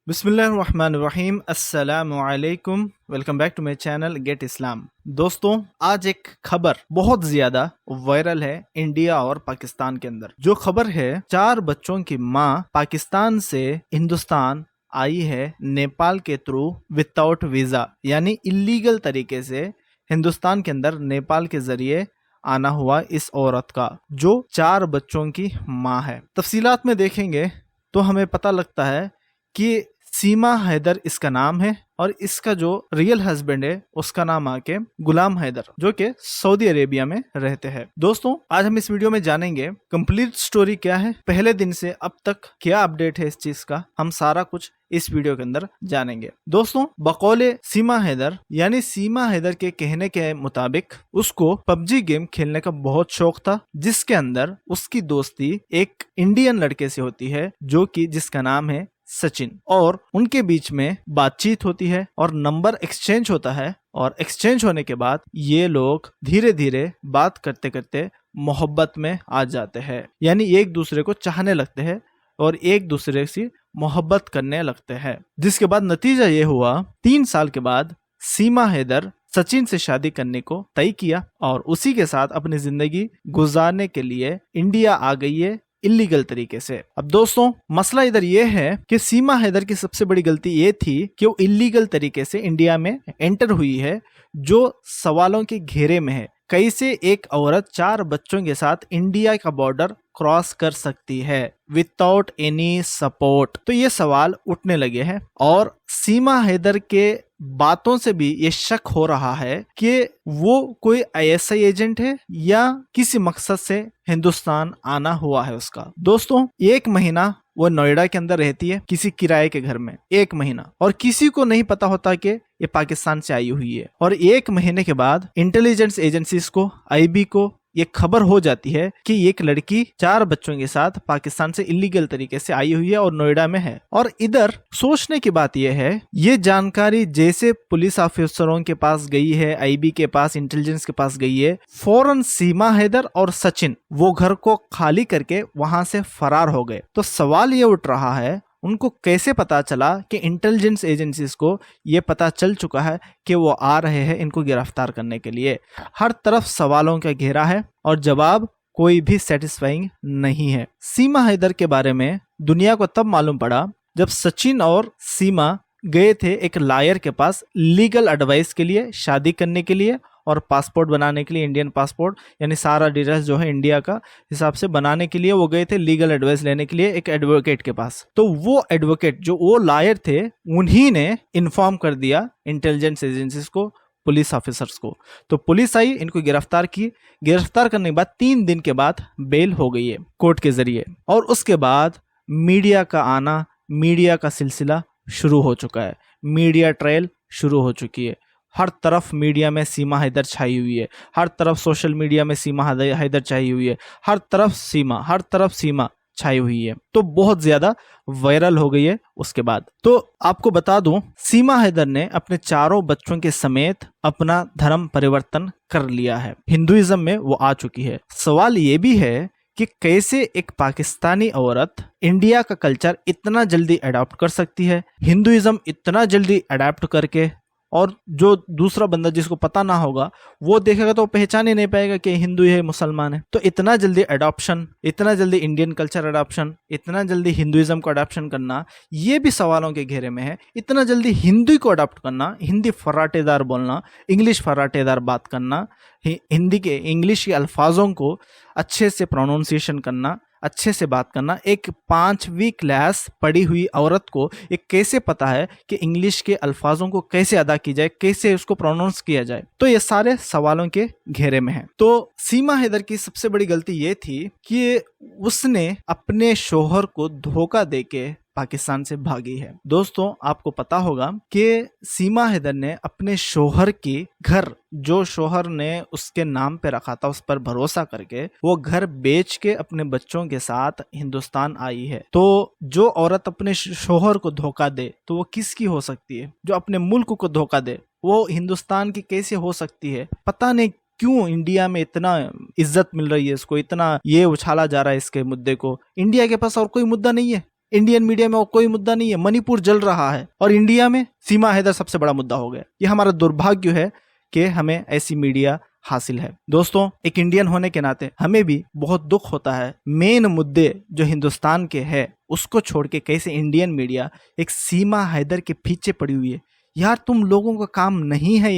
बिस्मिल्लाहिर्रहमानिर्रहीम अस्सलामु अलैकुम। Welcome back to my channel get Islam. दोस्तों, आज एक खबर बहुत ज्यादा वायरल है इंडिया और पाकिस्तान के अंदर। जो खबर है, 4 बच्चों की माँ पाकिस्तान से हिंदुस्तान आई है नेपाल के थ्रू विदाउट वीजा, यानी इलीगल तरीके से हिंदुस्तान के अंदर नेपाल के जरिए आना हुआ इस औरत का, जो 4 बच्चों की माँ है। तफसीलात में देखेंगे तो हमें पता लगता है कि सीमा हैदर इसका नाम है और इसका जो रियल हस्बैंड है उसका नाम आके गुलाम हैदर, जो कि सऊदी अरेबिया में रहते हैं। दोस्तों, आज हम इस वीडियो में जानेंगे कंप्लीट स्टोरी क्या है, पहले दिन से अब तक क्या अपडेट है इस चीज का, हम सारा कुछ इस वीडियो के अंदर जानेंगे। दोस्तों, बकौले सीमा हैदर यानी सीमा हैदर के कहने के मुताबिक उसको पबजी गेम खेलने का बहुत शौक था, जिसके अंदर उसकी दोस्ती एक इंडियन लड़के से होती है जो कि जिसका नाम है सचिन, और उनके बीच में बातचीत होती है और नंबर एक्सचेंज होता है। और एक्सचेंज होने के बाद ये लोग धीरे धीरे बात करते करते मोहब्बत में आ जाते हैं, यानी एक दूसरे को चाहने लगते हैं और एक दूसरे से मोहब्बत करने लगते हैं। जिसके बाद नतीजा ये हुआ, 3 साल के बाद सीमा हैदर सचिन से शादी करने को तय किया और उसी के साथ अपनी जिंदगी गुजारने के लिए इंडिया आ गई है इलीगल तरीके से। अब दोस्तों, मसला इधर ये है कि सीमा हैदर की सबसे बड़ी गलती ये थी कि वो इलीगल तरीके से इंडिया में एंटर हुई है, जो सवालों के घेरे में है। कैसे एक औरत 4 बच्चों के साथ इंडिया का बॉर्डर क्रॉस कर सकती है विदाउट एनी सपोर्ट? तो ये सवाल उठने लगे हैं और सीमा हैदर के बातों से भी ये शक हो रहा है कि वो कोई आईएसआई एजेंट है या किसी मकसद से हिंदुस्तान आना हुआ है उसका। दोस्तों, 1 महीना वो नोएडा के अंदर रहती है किसी किराए के घर में, 1 महीना, और किसी को नहीं पता होता कि ये पाकिस्तान से आई हुई है। और 1 महीने के बाद इंटेलिजेंस एजेंसीज को, आईबी को ये खबर हो जाती है कि एक लड़की 4 बच्चों के साथ पाकिस्तान से इलीगल तरीके से आई हुई है और नोएडा में है। और इधर सोचने की बात यह है, ये जानकारी जैसे पुलिस ऑफिसरों के पास गई है, आईबी के पास, इंटेलिजेंस के पास गई है, फौरन सीमा हैदर और सचिन वो घर को खाली करके वहां से फरार हो गए। तो सवाल ये उठ रहा है, उनको कैसे पता चला कि इंटेलिजेंस एजेंसीज को ये पता चल चुका है कि वो आ रहे हैं इनको गिरफ्तार करने के लिए? हर तरफ सवालों का घेरा है और जवाब कोई भी सेटिस्फाइंग नहीं है। सीमा हैदर के बारे में दुनिया को तब मालूम पड़ा जब सचिन और सीमा गए थे एक लॉयर के पास लीगल एडवाइस के लिए, शादी करने के लिए और पासपोर्ट बनाने के लिए, इंडियन पासपोर्ट यानी सारा डिटेल्स जो है इंडिया का हिसाब से बनाने के लिए वो गए थे लीगल एडवाइस लेने के लिए एक एडवोकेट के पास। तो वो एडवोकेट, जो वो लॉयर थे, उन्हीं ने इन्फॉर्म कर दिया इंटेलिजेंस एजेंसीज को, पुलिस ऑफिसर्स को। तो पुलिस आई, इनको गिरफ्तार की। गिरफ्तार करने के बाद 3 दिन के बाद बेल हो गई है कोर्ट के जरिए। और उसके बाद मीडिया का आना, मीडिया का सिलसिला शुरू हो चुका है, मीडिया ट्रायल शुरू हो चुकी है। हर तरफ मीडिया में सीमा हैदर छाई हुई है, हर तरफ सोशल मीडिया में सीमा हैदर छाई हुई है, हर तरफ सीमा छाई हुई है। तो बहुत ज्यादा वायरल हो गई है। उसके बाद तो आपको बता दूं, सीमा हैदर ने अपने 4 बच्चों के समेत अपना धर्म परिवर्तन कर लिया है, हिंदुइज्म में वो आ चुकी है। सवाल ये भी है कि कैसे एक पाकिस्तानी औरत इंडिया का कल्चर इतना जल्दी अडॉप्ट कर सकती है, हिंदुइज्म इतना जल्दी अडॉप्ट करके, और जो दूसरा बंदा जिसको पता ना होगा वो देखेगा तो पहचान ही नहीं पाएगा कि हिंदू है, मुसलमान है। तो इतना जल्दी अडॉप्शन, इतना जल्दी इंडियन कल्चर अडॉप्शन, इतना जल्दी हिंदुइज्म को अडॉप्शन करना, ये भी सवालों के घेरे में है। इतना जल्दी हिंदी को अडॉप्ट करना, हिंदी फर्राटेदार बोलना, इंग्लिश फर्राटेदार बात करना, हिंदी के इंग्लिश के अल्फाजों को अच्छे से प्रोनाउंसिएशन करना, अच्छे से बात करना। एक 5वीं क्लास पढ़ी हुई औरत को एक कैसे पता है कि इंग्लिश के अल्फाजों को कैसे अदा की जाए, कैसे उसको प्रोनाउंस किया जाए? तो ये सारे सवालों के घेरे में है। तो सीमा हैदर की सबसे बड़ी गलती ये थी कि उसने अपने शोहर को धोखा देके पाकिस्तान से भागी है। दोस्तों, आपको पता होगा कि सीमा हैदर ने अपने शोहर की घर, जो शोहर ने उसके नाम पे रखा था, उस पर भरोसा करके वो घर बेच के अपने बच्चों के साथ हिंदुस्तान आई है। तो जो औरत अपने शोहर को धोखा दे तो वो किसकी हो सकती है? जो अपने मुल्क को धोखा दे वो हिंदुस्तान की कैसे हो सकती है? पता नहीं क्यों इंडिया में इतना इज्जत मिल रही है इसको, इतना ये उछाला जा रहा है इसके मुद्दे को। इंडिया के पास और कोई मुद्दा नहीं है, इंडियन मीडिया में और कोई मुद्दा नहीं है, मणिपुर जल रहा है, और इंडिया में सीमा हैदर सबसे बड़ा मुद्दा हो गया। ये हमारा दुर्भाग्य है कि हमें ऐसी मीडिया हासिल है। दोस्तों, एक इंडियन होने के नाते हमें भी बहुत दुख होता है, मेन मुद्दे जो हिंदुस्तान के है उसको छोड़ के कैसे इंडियन मीडिया एक सीमा हैदर के पीछे पड़ी हुई है। यार, तुम लोगों का काम नहीं है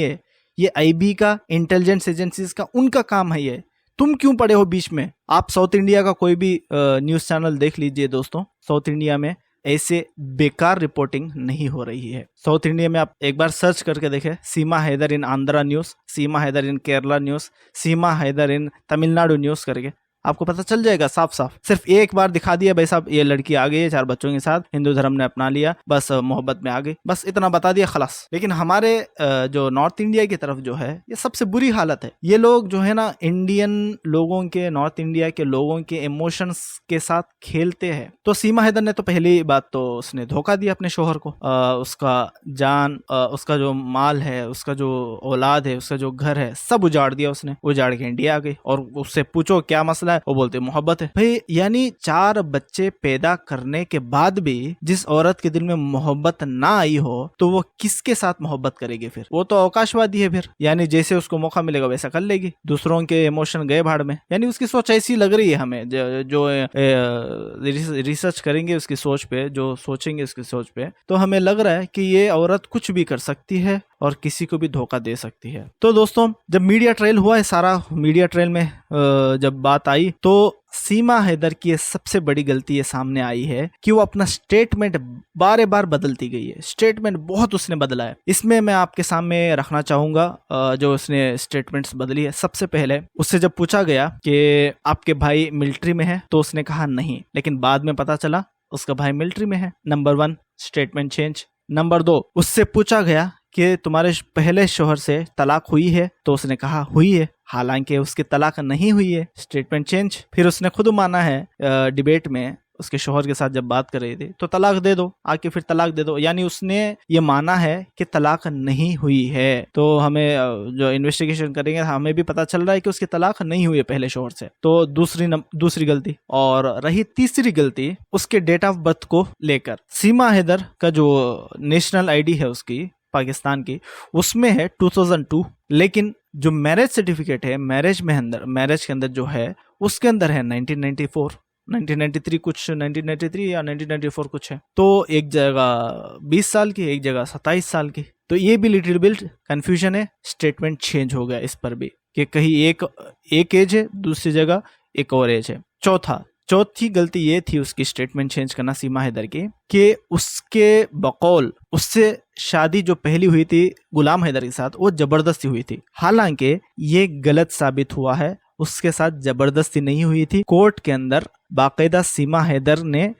ये आईबी का, इंटेलिजेंस एजेंसीज का, उनका काम है ये। तुम क्यों पड़े हो बीच में? आप साउथ इंडिया का कोई भी न्यूज चैनल देख लीजिए दोस्तों, साउथ इंडिया में ऐसे बेकार रिपोर्टिंग नहीं हो रही है। साउथ इंडिया में आप एक बार सर्च करके देखें, सीमा हैदर इन आंध्रा न्यूज, सीमा हैदर इन केरला न्यूज, सीमा हैदर इन तमिलनाडु न्यूज करके आपको पता चल जाएगा साफ साफ। सिर्फ एक बार दिखा दिया भाई साहब, ये लड़की आ गई है 4 बच्चों के साथ, हिंदू धर्म ने अपना लिया, बस मोहब्बत में आ गई, बस इतना बता दिया, खलास। लेकिन हमारे जो नॉर्थ इंडिया की तरफ जो है, ये सबसे बुरी हालत है। ये लोग जो है ना, इंडियन लोगों के, नॉर्थ इंडिया के लोगों के इमोशंस के साथ खेलते हैं। तो सीमा हैदर ने तो पहली बात तो उसने धोखा दिया अपने शोहर को, उसका जान, उसका जो माल है, उसका जो औलाद है, उसका जो घर है, सब उजाड़ दिया उसने, उजाड़ के इंडिया आ गई। और उससे पूछो क्या मसला है, वो बोलते मोहब्बत है। भाई, यानी 4 बच्चे पैदा करने के बाद भी जिस औरत के दिल में मोहब्बत ना आई हो, तो वो किसके साथ मोहब्बत करेगी फिर? वो तो अवकाशवादी है फिर, यानी जैसे उसको मौका मिलेगा वैसा कर लेगी, दूसरों के इमोशन गए भाड़ में। यानी उसकी सोच ऐसी लग रही है हमें, जो रिसर्च करेंगे उसकी सोच पे, जो सोचेंगे उसकी सोच पे, तो हमें लग रहा है कि ये औरत कुछ भी कर सकती है और किसी को भी धोखा दे सकती है। तो दोस्तों, जब मीडिया ट्रायल हुआ है, सारा मीडिया ट्रायल में जब बात आई, तो सीमा हैदर की सबसे बड़ी गलती ये सामने आई है कि वो अपना स्टेटमेंट बार बार बदलती गई है। स्टेटमेंट बहुत उसने बदला है। इसमें मैं आपके सामने रखना चाहूंगा जो उसने स्टेटमेंट्स बदली है। सबसे पहले उससे जब पूछा गया कि आपके भाई मिलिट्री में है, तो उसने कहा नहीं, लेकिन बाद में पता चला उसका भाई मिलिट्री में है। Number 1, statement change. नंबर 2, उससे पूछा गया कि तुम्हारे पहले शोहर से तलाक हुई है, तो उसने कहा हुई है, हालांकि उसकी तलाक नहीं हुई है। Statement change. फिर उसने खुद माना है डिबेट में, उसके शोहर के साथ जब बात कर रही थी, तो तलाक दे दो, आके फिर तलाक दे दो, यानी उसने ये माना है कि तलाक नहीं हुई है। तो हमें जो इन्वेस्टिगेशन करेंगे हमें भी पता चल रहा है कि उसकी तलाक नहीं हुई है पहले शोहर से। तो दूसरी गलती। और रही तीसरी गलती, उसके डेट ऑफ बर्थ को लेकर। सीमा हैदर का जो नेशनल आईडी है उसकी पाकिस्तान की, उसमें है 2002, लेकिन जो मैरिज सर्टिफिकेट है, मैरिज के अंदर जो है, उसके अंदर है 1994, 1993 कुछ, 1993 या 1994 कुछ है। तो एक जगह 20 साल की, एक जगह 27 साल की। तो ये भी लिटिल बिट कंफ्यूजन है। स्टेटमेंट चेंज हो गया इस पर भी कि कहीं एक एज है, दूसरी जगह एक और एज है। चौथी गलती ये थी उसकी स्टेटमेंट चेंज करना सीमा हैदर की, कि उसके बकौल उससे शादी जो पहली हुई थी गुलाम हैदर के साथ, वो जबरदस्ती हुई थी। हालांकि ये गलत साबित हुआ है, उसके साथ जबरदस्ती नहीं हुई थी। कोर्ट के अंदर बाकायदा सीमा हैदर ने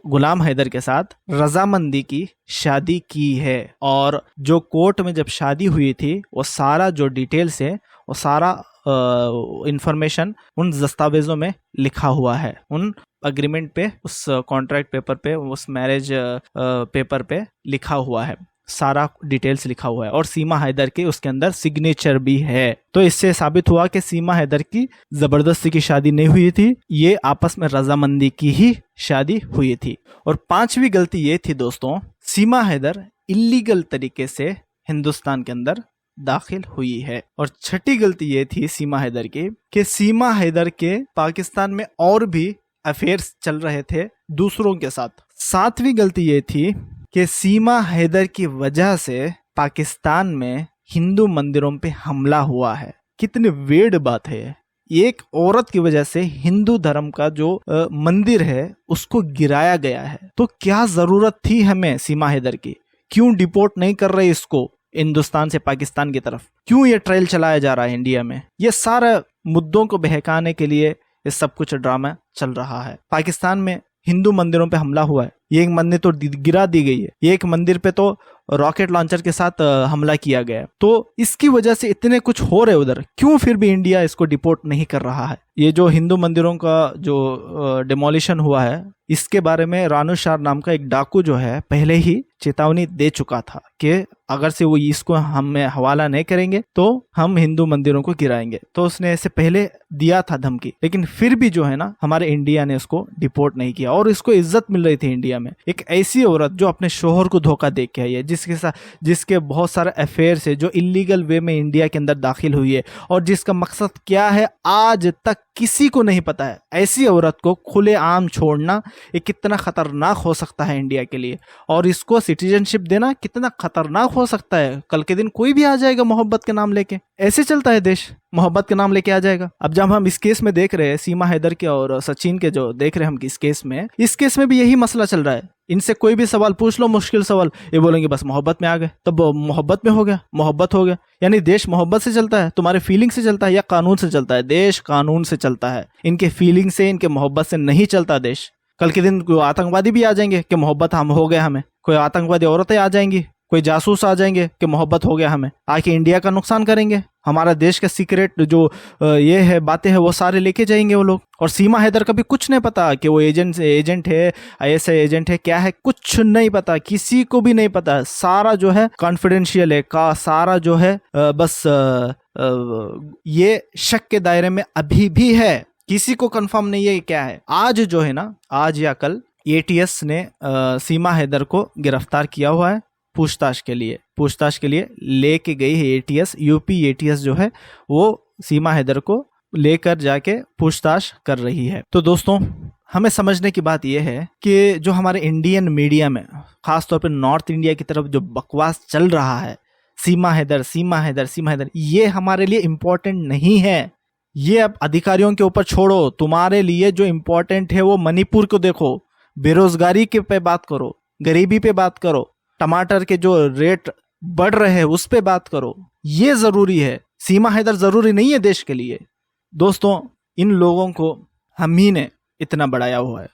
गुलाम हैदर के साथ रजामंदी की शादी की है। और जो कोर्ट में जब शादी हुई थी, वो सारा जो डिटेल्स है, वो सारा इंफॉर्मेशन उन दस्तावेजों में लिखा हुआ है, उन अग्रीमेंट पे, उस कॉन्ट्रैक्ट पेपर पे, उस मैरिज पेपर पे लिखा हुआ है, सारा डिटेल्स लिखा हुआ है। और सीमा हैदर के उसके अंदर सिग्नेचर भी है। तो इससे साबित हुआ कि सीमा हैदर की जबरदस्ती की शादी नहीं हुई थी, ये आपस में रजामंदी की ही शादी हुई थी। और 5वीं गलती ये थी दोस्तों, सीमा हैदर इलीगल तरीके से हिंदुस्तान के अंदर दाखिल हुई है। और 6ठी गलती ये थी सीमा हैदर की कि सीमा हैदर के पाकिस्तान में और भी अफेयर्स चल रहे थे दूसरों के साथ। 7वीं गलती ये थी कि सीमा हैदर की वजह से पाकिस्तान में हिंदू मंदिरों पे हमला हुआ है। कितनी वेड बात है, एक औरत की वजह से हिंदू धर्म का जो मंदिर है उसको गिराया गया है। तो क्या जरूरत थी हमें सीमा हैदर की? क्यों डिपोर्ट नहीं कर रहे इसको हिंदुस्तान से पाकिस्तान की तरफ? क्यों ये ट्रायल चलाया जा रहा है इंडिया में? ये सारे मुद्दों को बहकाने के लिए ये सब कुछ ड्रामा चल रहा है। पाकिस्तान में हिंदू मंदिरों पे हमला हुआ है, ये एक मंदिर तो गिरा दी गई है, ये एक मंदिर पे तो रॉकेट लॉन्चर के साथ हमला किया गया। तो इसकी वजह से इतने कुछ हो रहे उधर, क्यों फिर भी इंडिया इसको डिपोर्ट नहीं कर रहा है? ये जो हिंदू मंदिरों का जो डिमोलिशन हुआ है, इसके बारे में रानू शाह नाम का एक डाकू जो है पहले ही चेतावनी दे चुका था कि अगर से वो इसको हमें हवाला नहीं करेंगे तो हम हिंदू मंदिरों को गिराएंगे। तो उसने ऐसे पहले दिया था धमकी, लेकिन फिर भी जो है ना हमारे इंडिया ने उसको डिपोर्ट नहीं किया और इसको इज्जत मिल रही थी इंडिया में। एक ऐसी औरत जो अपने शोहर को धोखा दे के आई है, जिसके बहुत सारे अफेयर्स है, जो इलीगल वे में इंडिया के अंदर दाखिल हुई है और जिसका मकसद क्या है आज तक किसी को नहीं पता है। ऐसी औरत को खुलेआम छोड़ना ये कितना खतरनाक हो सकता है इंडिया के लिए, और इसको सिटीजनशिप देना कितना खतरनाक हो सकता है। कल के दिन कोई भी आ जाएगा मोहब्बत के नाम लेके, ऐसे चलता है देश, मोहब्बत के नाम लेके आ जाएगा। अब जब हम इस केस में देख रहे हैं सीमा हैदर के और सचिन के, जो देख रहे हैं हम इस केस में भी यही मसला चल रहा है। इनसे कोई भी सवाल पूछ लो, मुश्किल सवाल, ये बोलेंगे बस मोहब्बत में आ गए, तब मोहब्बत में हो गया, मोहब्बत हो गया। यानी देश मोहब्बत से चलता है, तुम्हारे फीलिंग से चलता है या कानून से चलता है? देश कानून से चलता है, इनके फीलिंग से, इनके मोहब्बत से नहीं चलता देश। कल के दिन आतंकवादी भी आ जाएंगे कि मोहब्बत हम हो गया हमें, कोई आतंकवादी औरतें आ जाएंगी, कोई जासूस आ जाएंगे कि मोहब्बत हो गया हमें, आके इंडिया का नुकसान करेंगे, हमारा देश का सीक्रेट जो ये है बातें है वो सारे लेके जाएंगे वो लोग। और सीमा हैदर का भी कुछ नहीं पता कि वो एजेंट है, ISI एजेंट है, क्या है, कुछ नहीं पता, किसी को भी नहीं पता। सारा जो है कॉन्फिडेंशियल है, का सारा जो है बस ये शक के दायरे में अभी भी है, किसी को कंफर्म नहीं है क्या है। आज जो है ना, आज या कल ATS ने सीमा हैदर को गिरफ्तार किया हुआ है पूछताछ के लिए लेके गई है ATS। यूपी ATS जो है वो सीमा हैदर को लेकर जाके पूछताछ कर रही है। तो दोस्तों, हमें समझने की बात यह है कि जो हमारे इंडियन मीडिया में खासतौर पर नॉर्थ इंडिया की तरफ जो बकवास चल रहा है, सीमा हैदर, ये हमारे लिए इम्पोर्टेंट नहीं है। ये अब अधिकारियों के ऊपर छोड़ो, तुम्हारे लिए जो इम्पोर्टेंट है वो मणिपुर को देखो, बेरोजगारी के पे बात करो, गरीबी पे बात करो, टमाटर के जो रेट बढ़ रहे हैं उस पे बात करो, ये जरूरी है। सीमा हैदर जरूरी नहीं है देश के लिए। दोस्तों, इन लोगों को हम ही ने इतना बढ़ाया हुआ है,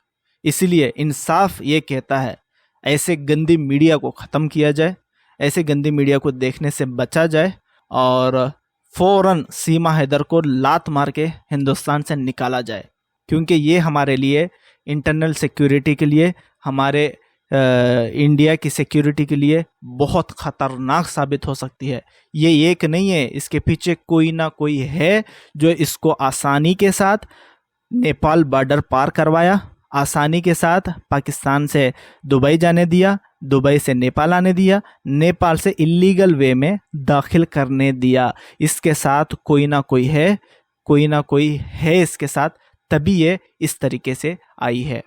इसीलिए इंसाफ ये कहता है ऐसे गंदी मीडिया को ख़त्म किया जाए, ऐसे गंदी मीडिया को देखने से बचा जाए और फौरन सीमा हैदर को लात मार के हिंदुस्तान से निकाला जाए, क्योंकि ये हमारे लिए इंटरनल सिक्योरिटी के लिए, हमारे इंडिया की सिक्योरिटी के लिए बहुत खतरनाक साबित हो सकती है। ये एक नहीं है, इसके पीछे कोई ना कोई है जो इसको आसानी के साथ नेपाल बॉर्डर पार करवाया, आसानी के साथ पाकिस्तान से दुबई जाने दिया, दुबई से नेपाल आने दिया, नेपाल से इलीगल वे में दाखिल करने दिया। इसके साथ कोई ना कोई है इसके साथ, तभी ये इस तरीके से आई है।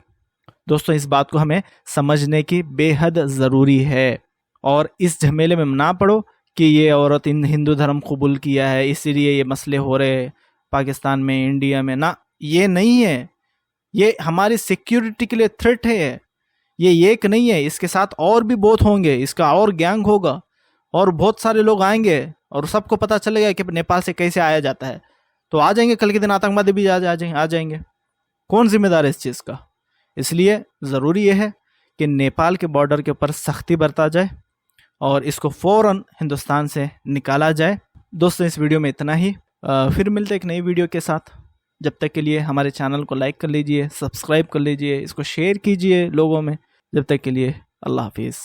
दोस्तों, इस बात को हमें समझने की बेहद ज़रूरी है और इस झमेले में ना पड़ो कि ये औरत इन हिंदू धर्म कबूल किया है इसीलिए ये मसले हो रहे पाकिस्तान में, इंडिया में। ना, ये नहीं है, ये हमारी सिक्योरिटी के लिए थ्रेट है। ये एक नहीं है, इसके साथ और भी बहुत होंगे, इसका और गैंग होगा और बहुत सारे लोग आएंगे और सबको पता चलेगा कि नेपाल से कैसे आया जाता है। तो आ जाएंगे, कल के दिन आतंकवादी भी आ जाएंगे। कौन जिम्मेदार है इस चीज़ का? इसलिए ज़रूरी यह है कि नेपाल के बॉर्डर के ऊपर सख्ती बरता जाए और इसको फ़ौरन हिंदुस्तान से निकाला जाए। दोस्तों, इस वीडियो में इतना ही, फिर मिलते एक नई वीडियो के साथ। जब तक के लिए हमारे चैनल को लाइक कर लीजिए, सब्सक्राइब कर लीजिए, इसको शेयर कीजिए लोगों में। जब तक के लिए अल्लाह हाफिज़।